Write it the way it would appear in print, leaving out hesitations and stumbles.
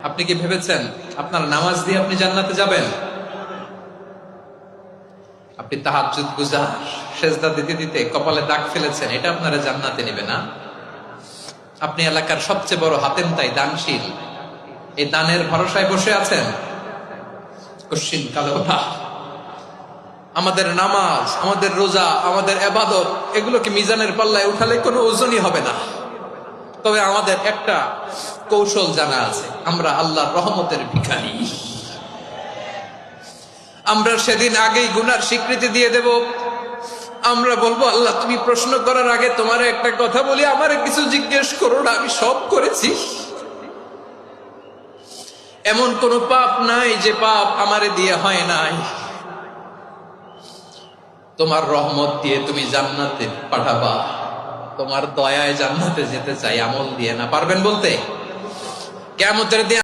আপনি কি ভেবেছেন আপনার নামাজ দিয়ে আপনি জান্নাতে যাবেন? আপনি তাহাজ্জুদ গুজার, সেজদা দিতে দিতে কপালে দাগ ফেলেছেন, এটা আপনারা জান্নাতে নেবে না? আপনি এলাকার সবচেয়ে বড় হাতেম তাই দানশীল, এই দানের ভরসায় বসে আছেন কশ্চিন কালো না। আমাদের নামাজ, আমাদের রোজা, আমাদের ইবাদত, এগুলোকে মিজানের পাল্লায় উঠালে কোনো ওজনই হবে না। তবে আমাদের একটা কৌশল জানা আছে, আমরা আল্লাহর রহমতের ভিখারি। আমরা সেদিন আগেই গুনার স্বীকৃতি দিয়ে দেব। আমরা বলবো, আল্লাহ তুমি প্রশ্ন করার আগে তোমার একটা কথা বলি, আমারে কিছু জিজ্ঞেস করো না, আমি সব করেছি। এমন কোন পাপ নাই যে পাপ আমারে দিয়ে হয় নাই। তোমার রহমত দিয়ে তুমি জান্নাতে পাঠাবা, তোমার দয়ায় জান্নাতে যেতে চাই, আমল দিয়ে না। পারবেন বলতে? কিয়ামতের দিন